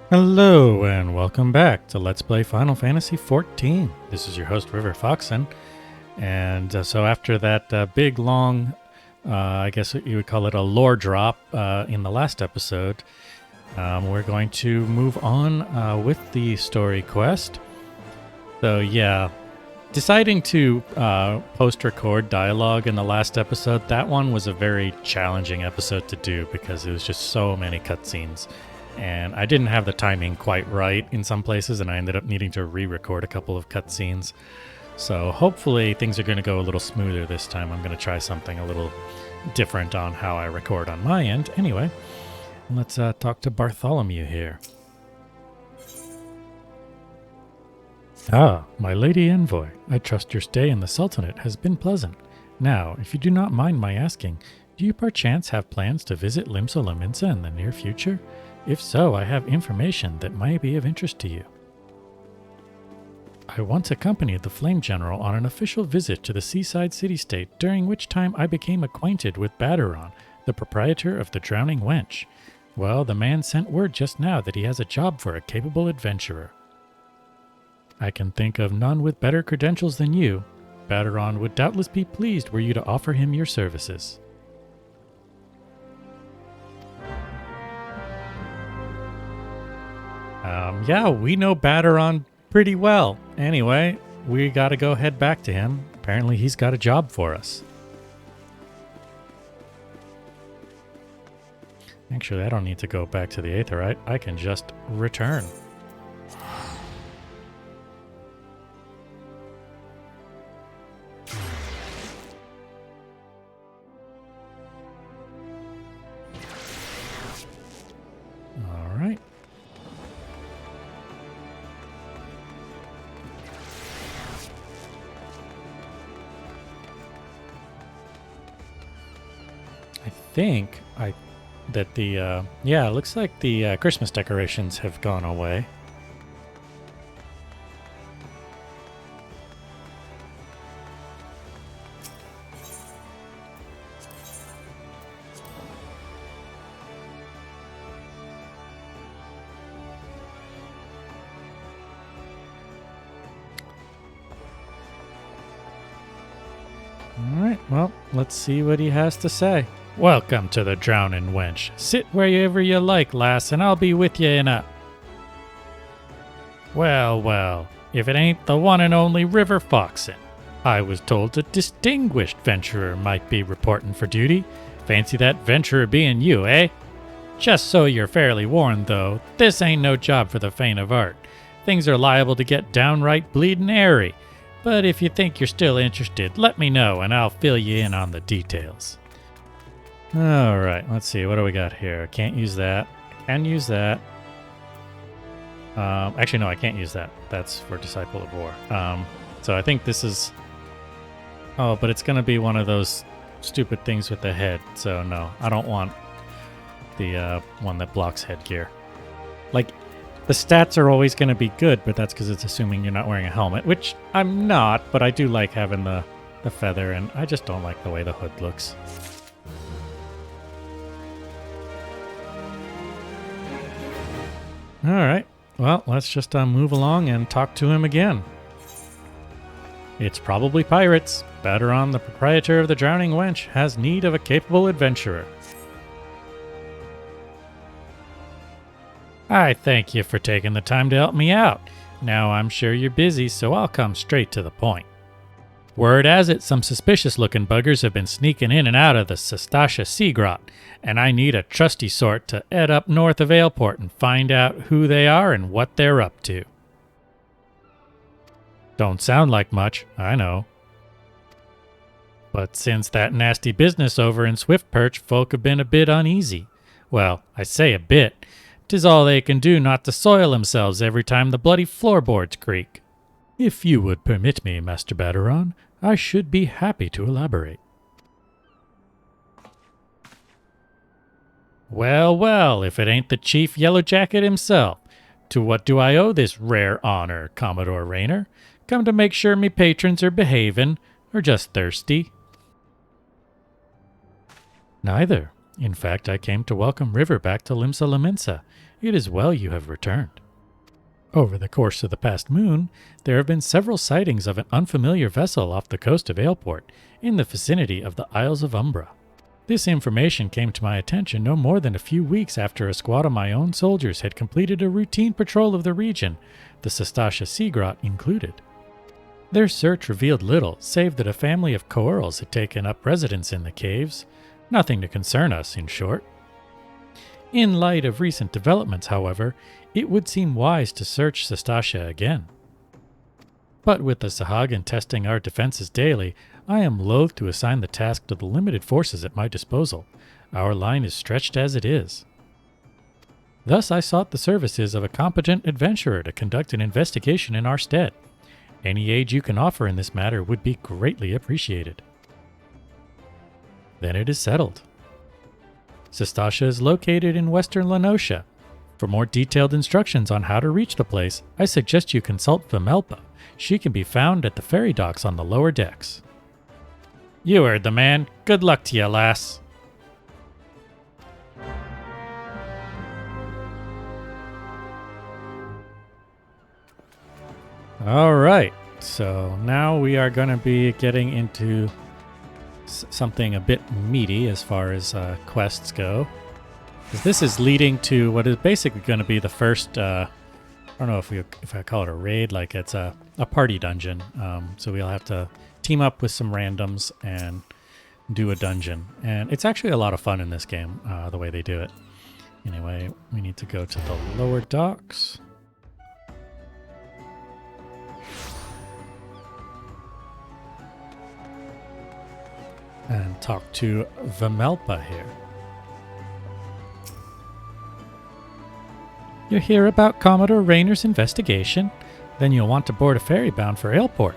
Hello and welcome back to Let's Play Final Fantasy XIV. This is your host River Foxen, and so after that big long, I guess you would call it a lore drop in the last episode, we're going to move on with the story quest. So yeah, deciding to post-record dialogue in the last episode, that one was a very challenging episode to do because it was just so many cutscenes. And I didn't have the timing quite right in some places, and I ended up needing to re-record a couple of cutscenes. So hopefully things are going to go a little smoother this time. I'm going to try something a little different on how I record on my end. Anyway, let's talk to Bartholomew here. Ah, my lady envoy, I trust your stay in the Sultanate has been pleasant. Now, if you do not mind my asking, do you perchance have plans to visit Limsa Lominsa in the near future? If so, I have information that might be of interest to you. I once accompanied the Flame General on an official visit to the seaside city-state, during which time I became acquainted with Baderon, the proprietor of the Drowning Wench. Well, the man sent word just now that he has a job for a capable adventurer. I can think of none with better credentials than you. Baderon would doubtless be pleased were you to offer him your services. Yeah, we know Baderon pretty well. Anyway, we gotta go head back to him. Apparently he's got a job for us. Actually, I don't need to go back to the Aetherite. I can just return. All right. Think that the yeah, it looks like the Christmas decorations have gone away. All right, well, let's see what he has to say. Welcome to the Drowning Wench. Sit wherever you like, lass, and I'll be with you in a... Well, if it ain't the one and only River Foxen. I was told a distinguished venturer might be reporting for duty. Fancy that venturer being you, eh? Just so you're fairly warned, though, this ain't no job for the faint of heart. Things are liable to get downright bleedin' airy. But if you think you're still interested, let me know and I'll fill you in on the details. Alright, let's see. What do we got here? Can't use that. Can use that. Actually, no, I can't use that. That's for Disciple of War. So I think this is... Oh, but it's going to be one of those stupid things with the head. So no, I don't want the one that blocks headgear. Like, the stats are always going to be good, but that's because it's assuming you're not wearing a helmet, which I'm not, but I do like having the feather, and I just don't like the way the hood looks. Alright, well, let's just move along and talk to him again. It's probably pirates. Baderon, the proprietor of the Drowning Wench, has need of a capable adventurer. I thank you for taking the time to help me out. Now I'm sure you're busy, so I'll come straight to the point. Word has it some suspicious-looking buggers have been sneaking in and out of the Sastasha Seagrot, and I need a trusty sort to head up north of Aleport and find out who they are and what they're up to. Don't sound like much, I know. But since that nasty business over in Swiftperch, folk have been a bit uneasy. Well, I say a bit. 'Tis all they can do not to soil themselves every time the bloody floorboards creak. If you would permit me, Master Baderon, I should be happy to elaborate. Well, if it ain't the Chief Yellowjacket himself. To what do I owe this rare honor, Commodore Raynor? Come to make sure me patrons are behavin', or just thirsty? Neither. In fact, I came to welcome River back to Limsa Lominsa. It is well you have returned. Over the course of the past moon, there have been several sightings of an unfamiliar vessel off the coast of Aleport, in the vicinity of the Isles of Umbra. This information came to my attention no more than a few weeks after a squad of my own soldiers had completed a routine patrol of the region, the Sastasha Seagrot included. Their search revealed little, save that a family of coeurls had taken up residence in the caves. Nothing to concern us, in short. In light of recent developments, however, it would seem wise to search Sastasha again. But with the Sahagin testing our defenses daily, I am loath to assign the task to the limited forces at my disposal. Our line is stretched as it is. Thus I sought the services of a competent adventurer to conduct an investigation in our stead. Any aid you can offer in this matter would be greatly appreciated. Then it is settled. Sastasha is located in western Lenosha. For more detailed instructions on how to reach the place, I suggest you consult Vimelpa. She can be found at the ferry docks on the lower decks. You heard the man. Good luck to you, lass. All right, so now we are going to be getting into something a bit meaty as far as quests go. Because this is leading to what is basically going to be the first, I don't know if I call it a raid, like it's a party dungeon. So we'll have to team up with some randoms and do a dungeon. And it's actually a lot of fun in this game, the way they do it. Anyway, we need to go to the lower docks. And talk to Vimelpa here. You hear about Commodore Rayner's investigation? Then you'll want to board a ferry bound for Aleport.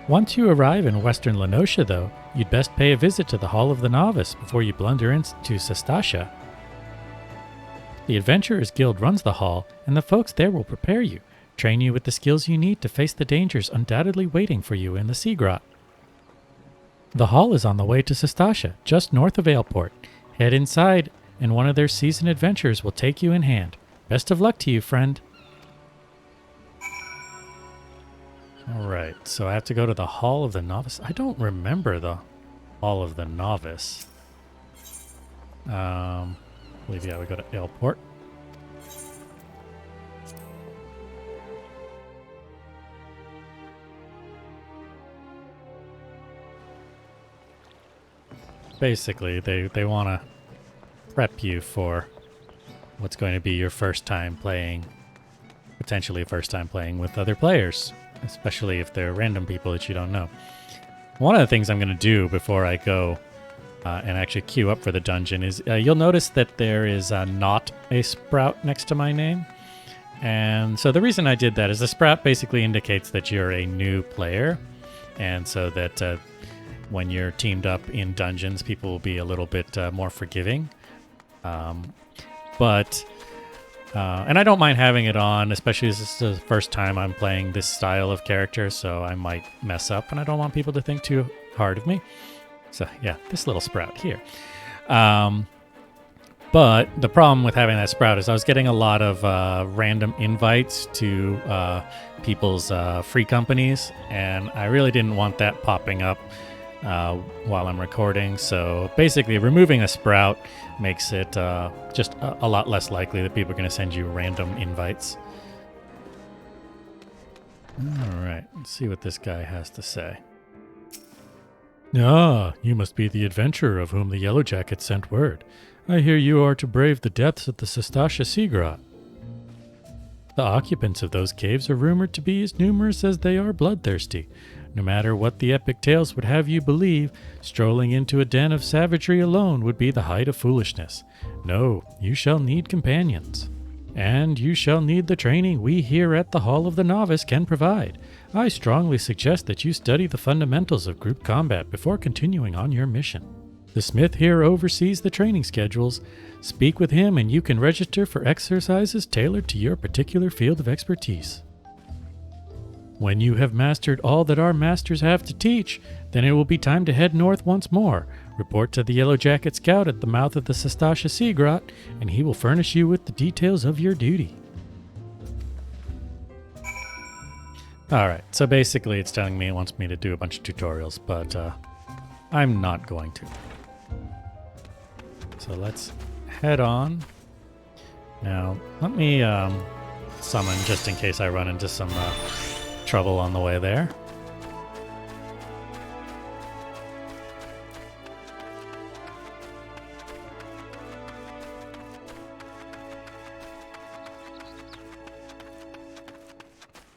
Once you arrive in western Lenosha, though, you'd best pay a visit to the Hall of the Novice before you blunder into Sastasha. The Adventurers Guild runs the hall, and the folks there will prepare you, train you with the skills you need to face the dangers undoubtedly waiting for you in the Seagrot. The hall is on the way to Sastasha, just north of Aleport. Head inside, and one of their seasoned adventurers will take you in hand. Best of luck to you, friend. Alright, so I have to go to the Hall of the Novice. I don't remember the Hall of the Novice. I believe, yeah, we go to Aleport. Basically, they want to prep you for what's going to be your first time playing, potentially first time playing with other players, especially if they're random people that you don't know. One of the things I'm going to do before I go and actually queue up for the dungeon is you'll notice that there is not a sprout next to my name. And so the reason I did that is the sprout basically indicates that you're a new player, and so that when you're teamed up in dungeons, people will be a little bit more forgiving. And I don't mind having it on, especially as this is the first time I'm playing this style of character, so I might mess up, and I don't want people to think too hard of me. So yeah, this little sprout here. But the problem with having that sprout is I was getting a lot of random invites to people's free companies, and I really didn't want that popping up while I'm recording. So basically removing a sprout makes it just a lot less likely that people are going to send you random invites. Alright, let's see what this guy has to say. Ah, you must be the adventurer of whom the Yellow Jacket sent word. I hear you are to brave the depths of the Sastasha Seagrot. The occupants of those caves are rumored to be as numerous as they are bloodthirsty. No matter what the epic tales would have you believe, strolling into a den of savagery alone would be the height of foolishness. No, you shall need companions. And you shall need the training we here at the Hall of the Novice can provide. I strongly suggest that you study the fundamentals of group combat before continuing on your mission. The smith here oversees the training schedules. Speak with him and you can register for exercises tailored to your particular field of expertise. When you have mastered all that our masters have to teach, then it will be time to head north once more. Report to the Yellow Jacket Scout at the mouth of the Sastasha Seagrot, and he will furnish you with the details of your duty. Alright, so basically it's telling me it wants me to do a bunch of tutorials, but I'm not going to. So let's head on. Now, let me summon just in case I run into some trouble on the way there.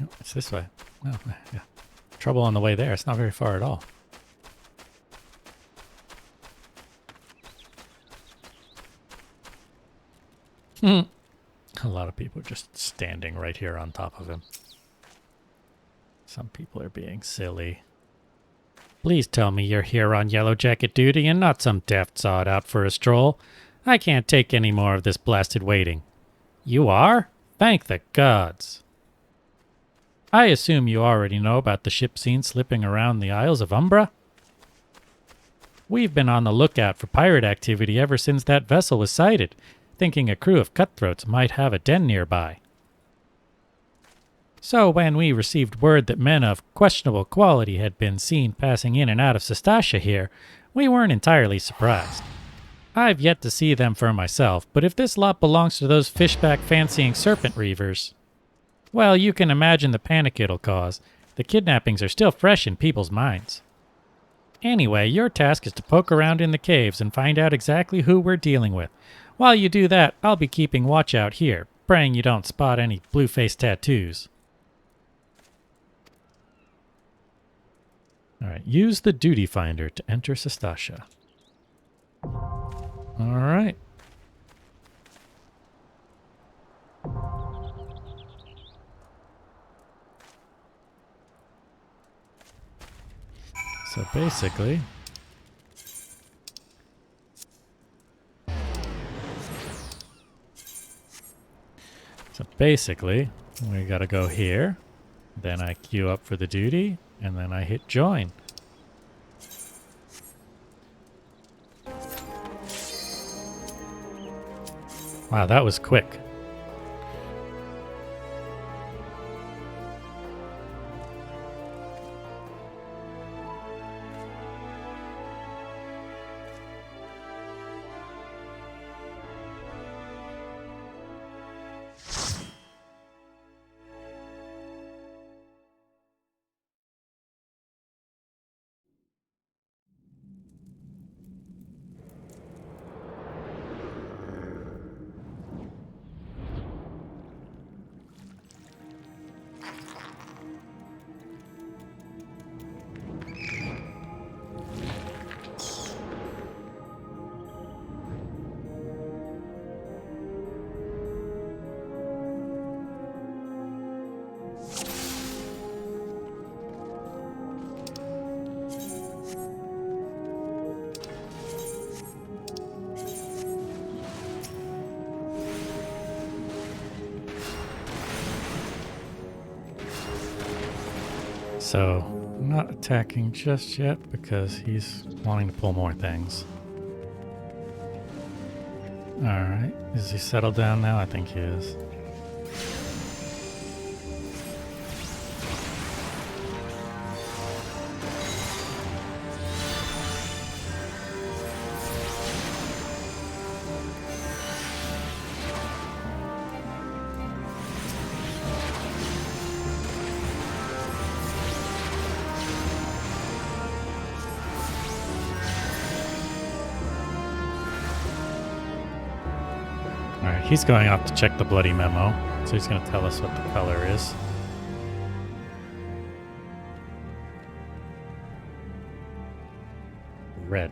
No, it's this way. Oh, yeah. Trouble on the way there. It's not very far at all. A lot of people are just standing right here on top of him. Some people are being silly. Please tell me you're here on Yellow Jacket duty and not some daft sod out for a stroll. I can't take any more of this blasted waiting. You are? Thank the gods. I assume you already know about the ship scene slipping around the Isles of Umbra? We've been on the lookout for pirate activity ever since that vessel was sighted, thinking a crew of cutthroats might have a den nearby. So when we received word that men of questionable quality had been seen passing in and out of Sastasha here, we weren't entirely surprised. I've yet to see them for myself, but if this lot belongs to those fishback fancying serpent reavers, well, you can imagine the panic it'll cause. The kidnappings are still fresh in people's minds. Anyway, your task is to poke around in the caves and find out exactly who we're dealing with. While you do that, I'll be keeping watch out here, praying you don't spot any blue-faced tattoos. Alright, use the duty finder to enter Sastasha. Alright. So basically, we gotta go here, then I queue up for the duty, and then I hit join. Wow, that was quick. So, I'm not attacking just yet because he's wanting to pull more things. Alright, is he settled down now? I think he is. Alright, he's going off to check the bloody memo, so he's going to tell us what the color is. Red.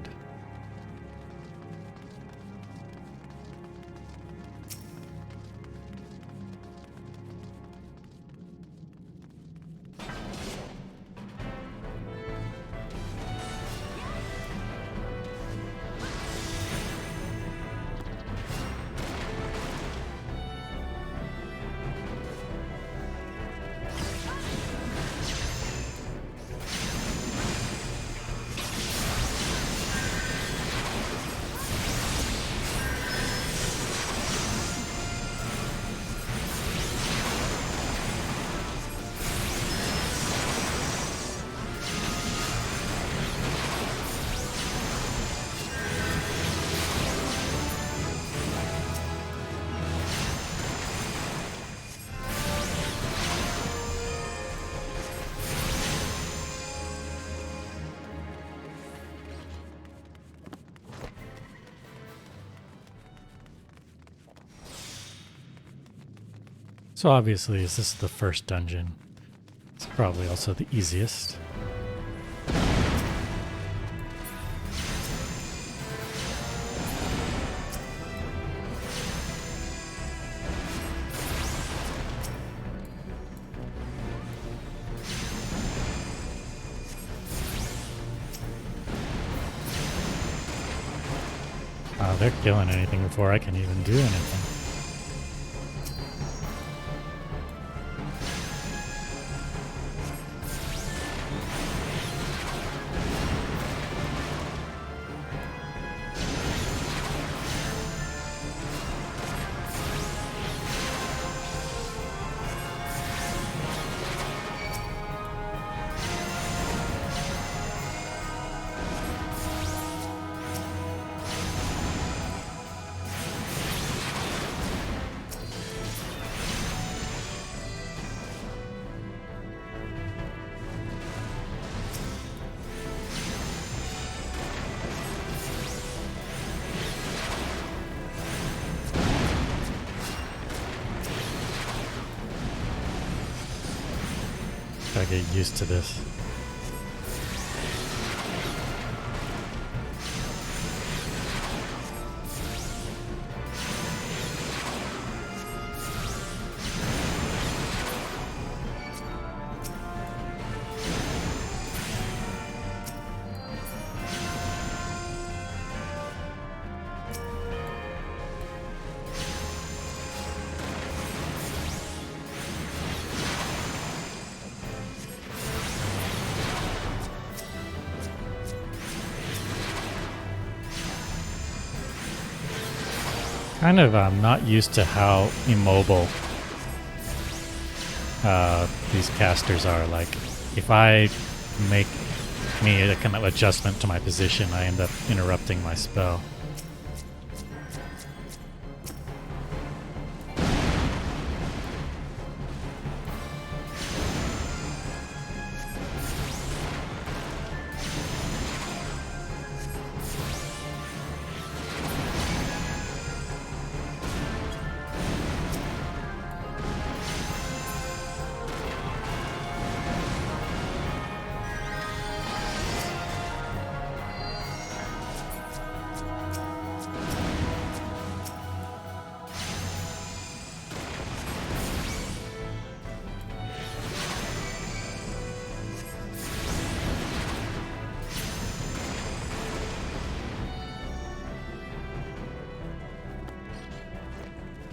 So obviously, as this is the first dungeon, it's probably also the easiest. Wow, they're killing anything before I can even do anything. Gotta get used to this. Kind of not used to how immobile these casters are. Like, if I make a kind of adjustment to my position, I end up interrupting my spell.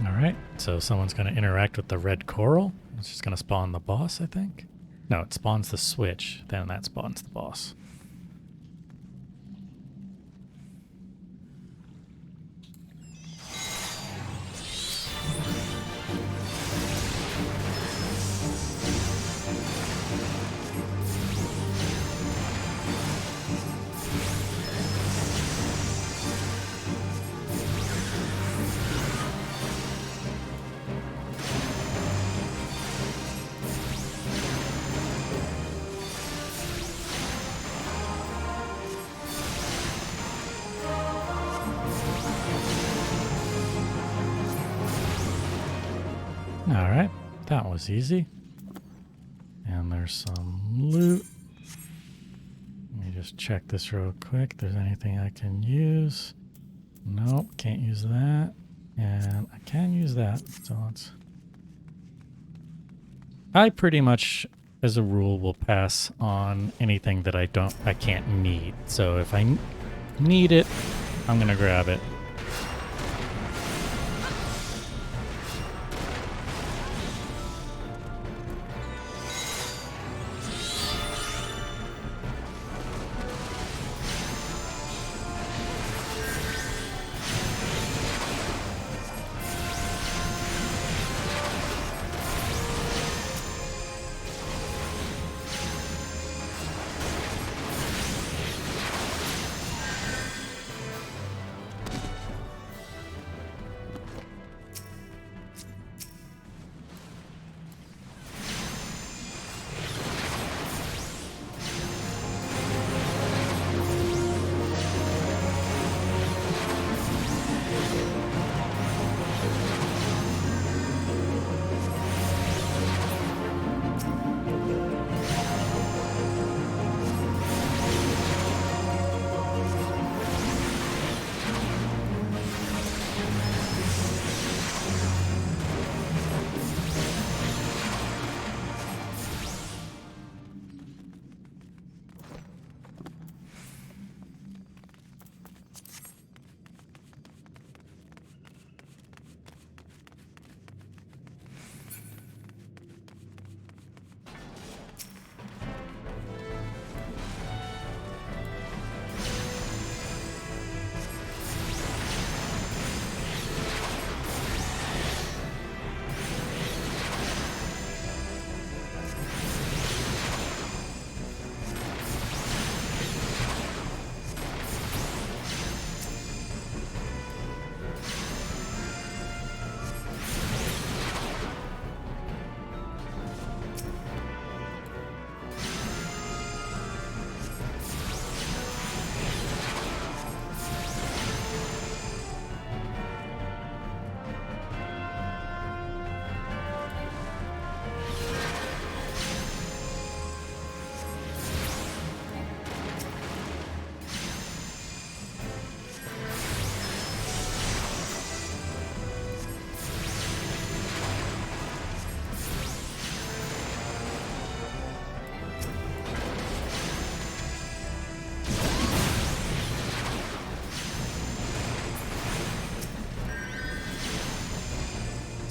Alright, so someone's going to interact with the red coral. It's just going to spawn the boss, I think. No, it spawns the switch, then that spawns the boss. Alright, that was easy. And there's some loot. Let me just check this real quick. If there's anything I can use. Nope, can't use that. And I can use that. So let's... I pretty much, as a rule, will pass on anything that I can't need. So if I need it, I'm gonna grab it.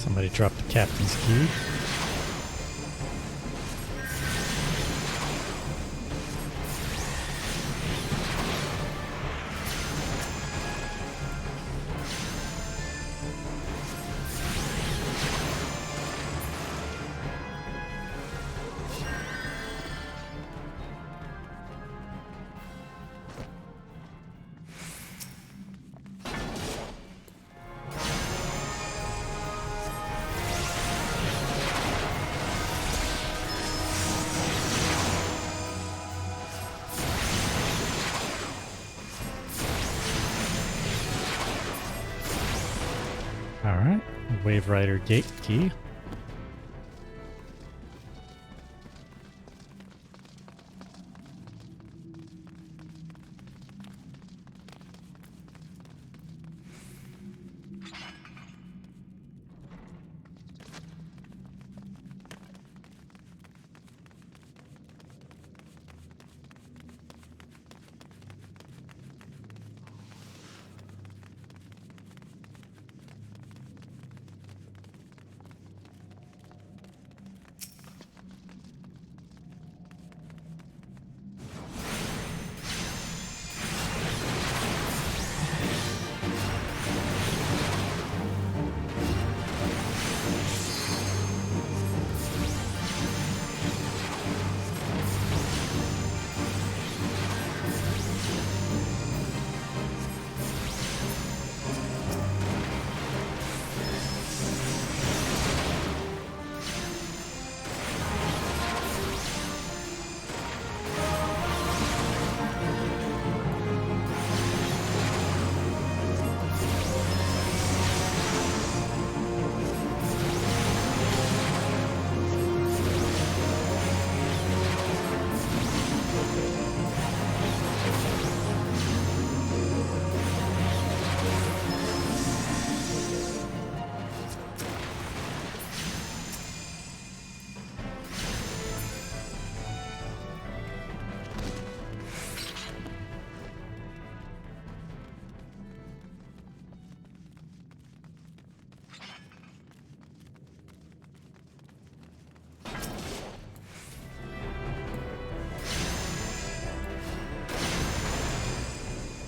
Somebody dropped the captain's key. Alright, Wave Rider gate key.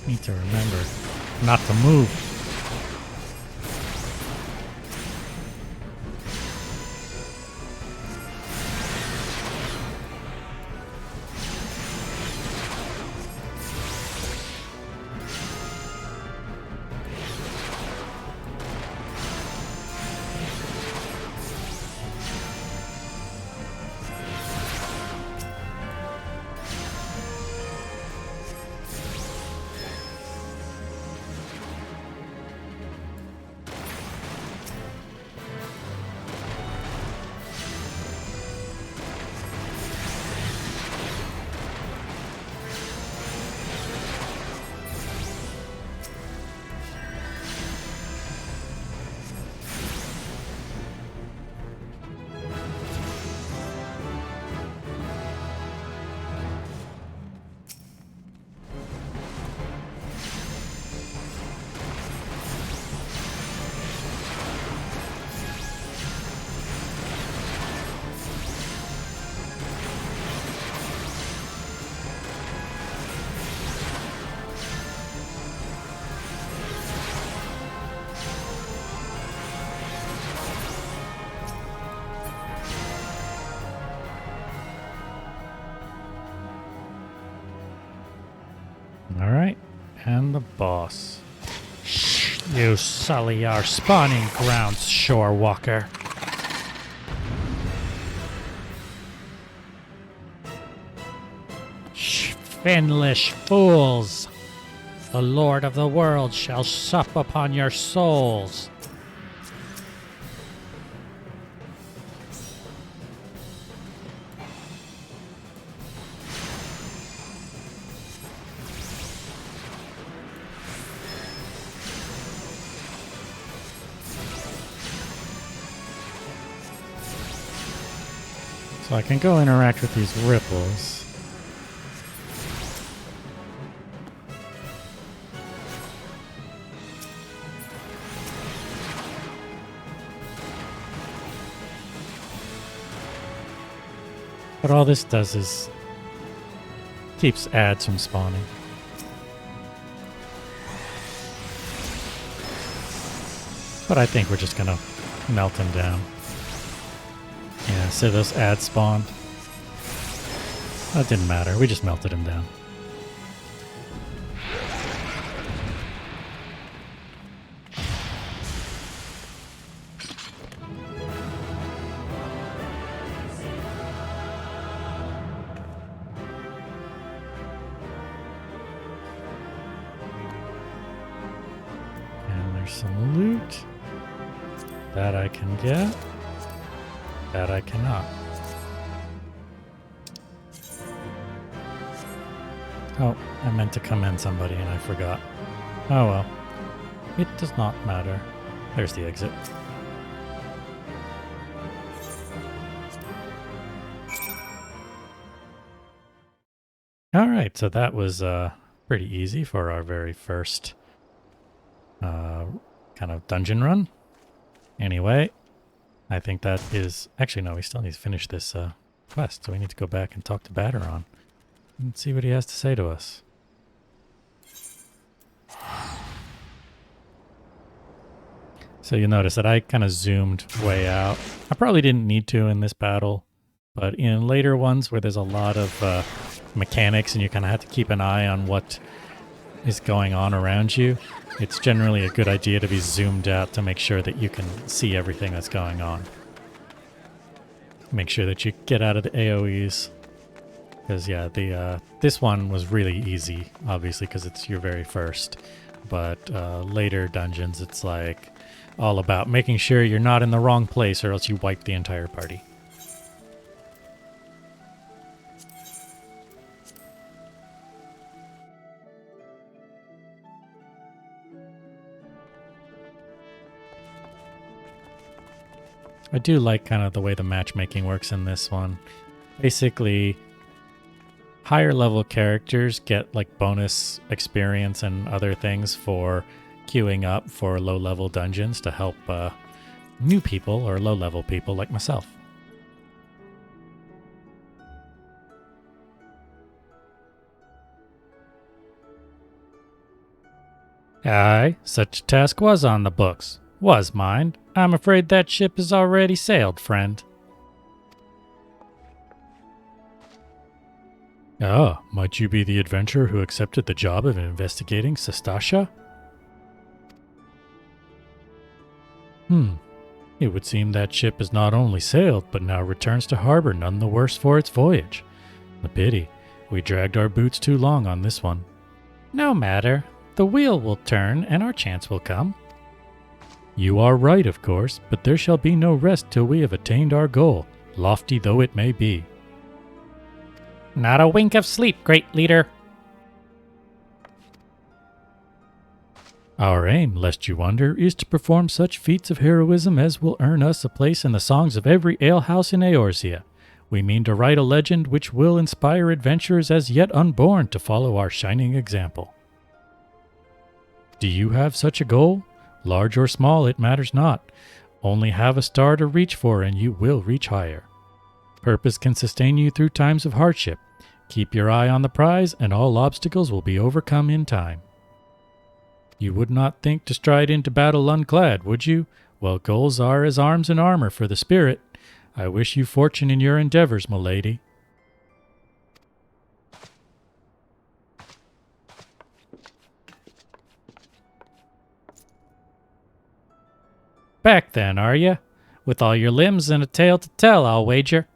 Need to remember not to move. Alright, and the boss. Shh, you sully our spawning grounds, shore walker. Shh, finlish fools! The Lord of the world shall sup upon your souls. So I can go interact with these ripples. But all this does is keeps ads from spawning. But I think we're just gonna melt him down. Yeah, so those ads spawned. That didn't matter, we just melted him down. And there's some loot. That I can get. That I cannot. Oh, I meant to commend somebody and I forgot. Oh well. It does not matter. There's the exit. Alright, so that was pretty easy for our very first kind of dungeon run. Anyway, I think that is... Actually, no, we still need to finish this quest, so we need to go back and talk to Batteron and see what he has to say to us. So you'll notice that I kind of zoomed way out. I probably didn't need to in this battle, but in later ones where there's a lot of mechanics and you kind of have to keep an eye on what is going on around you, it's generally a good idea to be zoomed out to make sure that you can see everything that's going on. Make sure that you get out of the AoEs. Because yeah, this one was really easy, obviously, because it's your very first. But later dungeons, it's like all about making sure you're not in the wrong place or else you wipe the entire party. I do like kind of the way the matchmaking works in this one. Basically, higher level characters get like bonus experience and other things for queuing up for low level dungeons to help new people or low level people like myself. Aye, such a task was on the books. Was mine. I'm afraid that ship has already sailed, friend. Ah, might you be the adventurer who accepted the job of investigating Sastasha? It would seem that ship has not only sailed, but now returns to harbor none the worse for its voyage. A pity. We dragged our boots too long on this one. No matter. The wheel will turn, and our chance will come. You are right, of course, but there shall be no rest till we have attained our goal, lofty though it may be. Not a wink of sleep, great leader. Our aim, lest you wonder, is to perform such feats of heroism as will earn us a place in the songs of every alehouse in Eorzea. We mean to write a legend which will inspire adventurers as yet unborn to follow our shining example. Do you have such a goal? Large or small, it matters not. Only have a star to reach for and you will reach higher. Purpose can sustain you through times of hardship. Keep your eye on the prize and all obstacles will be overcome in time. You would not think to stride into battle unclad, would you? Well, goals are as arms and armor for the spirit. I wish you fortune in your endeavors, milady. Back then, are you? With all your limbs and a tale to tell, I'll wager.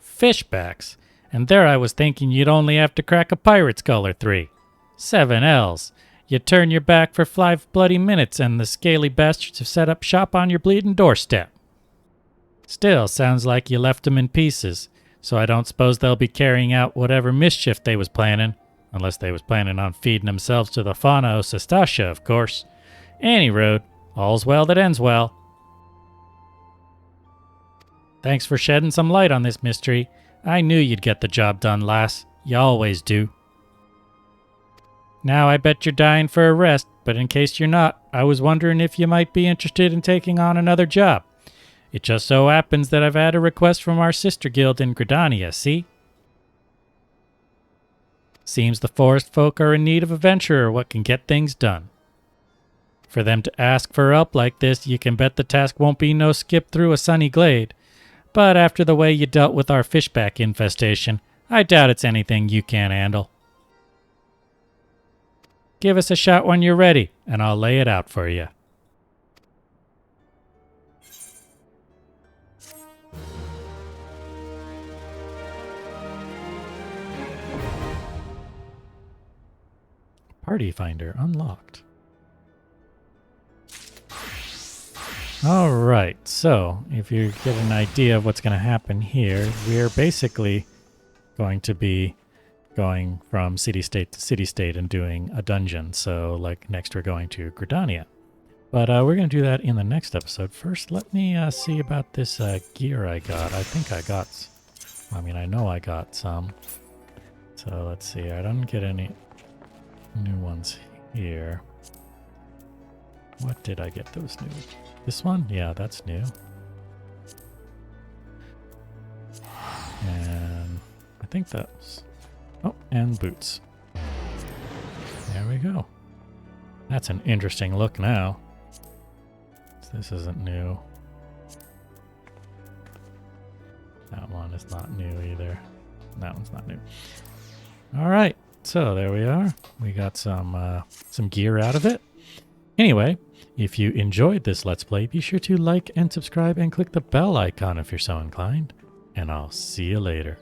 Fishbacks. And there I was thinking you'd only have to crack a pirate's skull or 3. 7 L's. You turn your back for 5 bloody minutes and the scaly bastards have set up shop on your bleeding doorstep. Still, sounds like you left 'em in pieces. So I don't suppose they'll be carrying out whatever mischief they was planning. Unless they was planning on feeding themselves to the fauna of Sastasha, of course. Any road, all's well that ends well. Thanks for shedding some light on this mystery. I knew you'd get the job done, lass. You always do. Now I bet you're dying for a rest, but in case you're not, I was wondering if you might be interested in taking on another job. It just so happens that I've had a request from our sister guild in Gridania, see? Seems the forest folk are in need of a venturer what can get things done. For them to ask for help like this, you can bet the task won't be no skip through a sunny glade. But after the way you dealt with our fishback infestation, I doubt it's anything you can't handle. Give us a shot when you're ready, and I'll lay it out for you. Party Finder unlocked. Alright, so if you get an idea of what's going to happen here, we're basically going to be going from city-state to city-state and doing a dungeon. So, like, next we're going to Gridania. But we're going to do that in the next episode. First, let me see about this gear I got. I think I got... I know I got some. So, let's see. I don't get any new ones here. What did I get those new? This one? Yeah, that's new. And I think that's... Oh, and boots. There we go. That's an interesting look now. This isn't new. That one is not new either. That one's not new. All right, so there we are. We got some gear out of it. Anyway, if you enjoyed this Let's Play, be sure to like and subscribe and click the bell icon if you're so inclined. And I'll see you later.